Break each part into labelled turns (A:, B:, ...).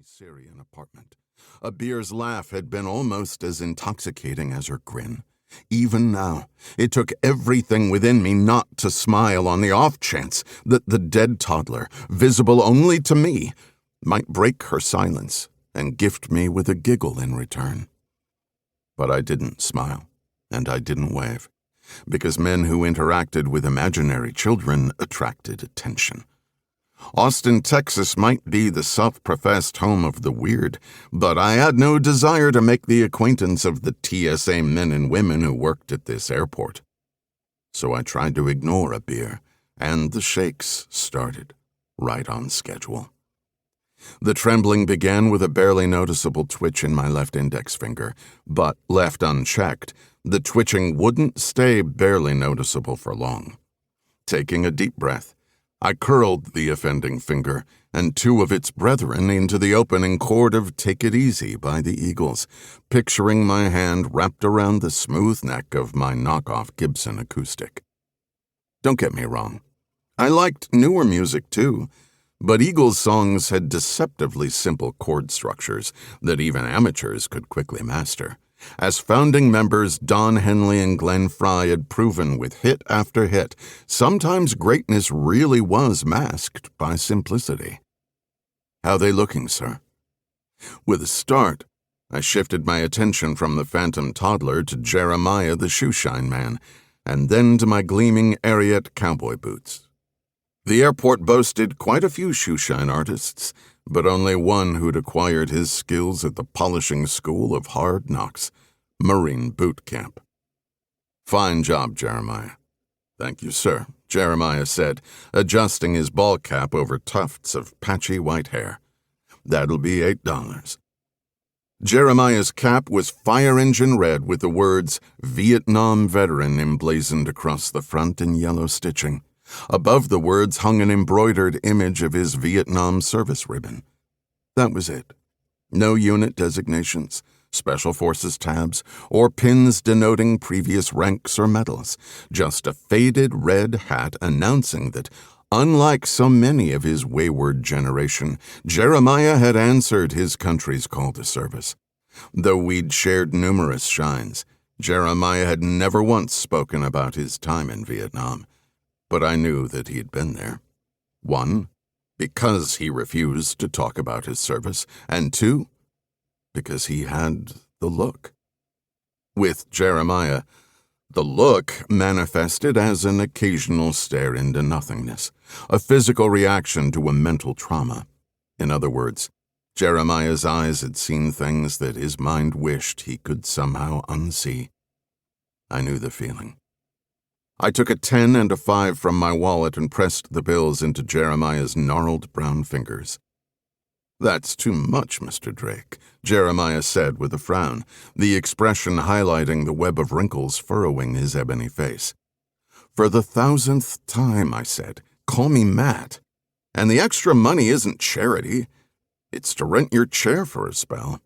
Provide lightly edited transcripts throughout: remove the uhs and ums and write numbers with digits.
A: Syrian apartment. A beer's laugh had been almost as intoxicating as her grin. Even now, it took everything within me not to smile on the off chance that the dead toddler, visible only to me, might break her silence and gift me with a giggle in return. But I didn't smile, and I didn't wave, because men who interacted with imaginary children attracted attention. Austin, Texas might be the self-professed home of the weird, but I had no desire to make the acquaintance of the TSA men and women who worked at this airport. So I tried to ignore a beer, and the shakes started, right on schedule. The trembling began with a barely noticeable twitch in my left index finger, but left unchecked, the twitching wouldn't stay barely noticeable for long. Taking a deep breath, I curled the offending finger and two of its brethren into the opening chord of Take It Easy by the Eagles, picturing my hand wrapped around the smooth neck of my knockoff Gibson acoustic. Don't get me wrong. I liked newer music too, but Eagles songs had deceptively simple chord structures that even amateurs could quickly master. As founding members Don Henley and Glenn Frey had proven with hit after hit, sometimes greatness really was masked by simplicity. "How they looking, sir?" With a start, I shifted my attention from the phantom toddler to Jeremiah the shoeshine man, and then to my gleaming Ariat cowboy boots. The airport boasted quite a few shoeshine artists, but only one who'd acquired his skills at the polishing school of hard knocks, Marine Boot Camp. "Fine job, Jeremiah." "Thank you, sir," Jeremiah said, adjusting his ball cap over tufts of patchy white hair. "That'll be $8. Jeremiah's cap was fire engine red with the words Vietnam Veteran emblazoned across the front in yellow stitching. Above the words hung an embroidered image of his Vietnam service ribbon. That was it. No unit designations, special forces tabs, or pins denoting previous ranks or medals. Just a faded red hat announcing that, unlike so many of his wayward generation, Jeremiah had answered his country's call to service. Though we'd shared numerous shines, Jeremiah had never once spoken about his time in Vietnam. But I knew that he'd been there. 1, because he refused to talk about his service, and 2, because he had the look. With Jeremiah, the look manifested as an occasional stare into nothingness, a physical reaction to a mental trauma. In other words, Jeremiah's eyes had seen things that his mind wished he could somehow unsee. I knew the feeling. I took a 10 and a 5 from my wallet and pressed the bills into Jeremiah's gnarled brown fingers. "That's too much, Mr. Drake," Jeremiah said with a frown, the expression highlighting the web of wrinkles furrowing his ebony face. "For the 1,000th time," I said, "call me Matt. And the extra money isn't charity. It's to rent your chair for a spell."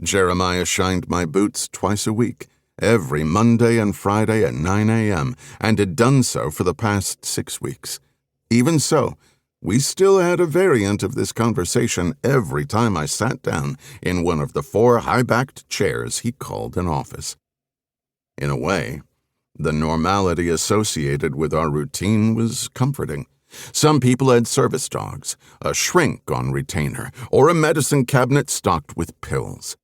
A: Jeremiah shined my boots twice a week, every Monday and Friday at 9 a.m., and had done so for the past 6 weeks. Even so, we still had a variant of this conversation every time I sat down in one of the 4 high-backed chairs he called an office. In a way, the normality associated with our routine was comforting. Some people had service dogs, a shrink on retainer, or a medicine cabinet stocked with pills.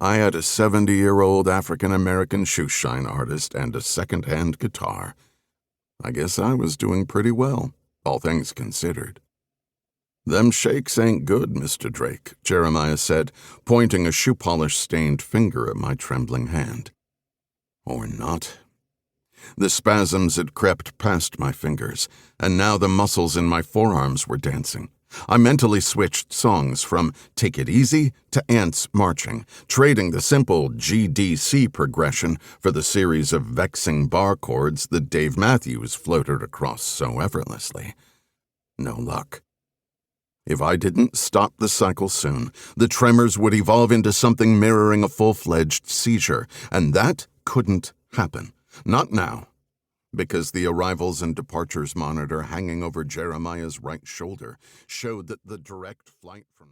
A: I had a 70-year-old African-American shoeshine artist and a second-hand guitar. I guess I was doing pretty well, all things considered. "Them shakes ain't good, Mr. Drake," Jeremiah said, pointing a shoe-polish-stained finger at my trembling hand. Or not. The spasms had crept past my fingers, and now the muscles in my forearms were dancing. I mentally switched songs from Take It Easy to Ants Marching, trading the simple GDC progression for the series of vexing bar chords that Dave Matthews floated across so effortlessly. No luck. If I didn't stop the cycle soon, the tremors would evolve into something mirroring a full-fledged seizure, and that couldn't happen. Not now. Because the arrivals and departures monitor hanging over Jeremiah's right shoulder showed that the direct flight from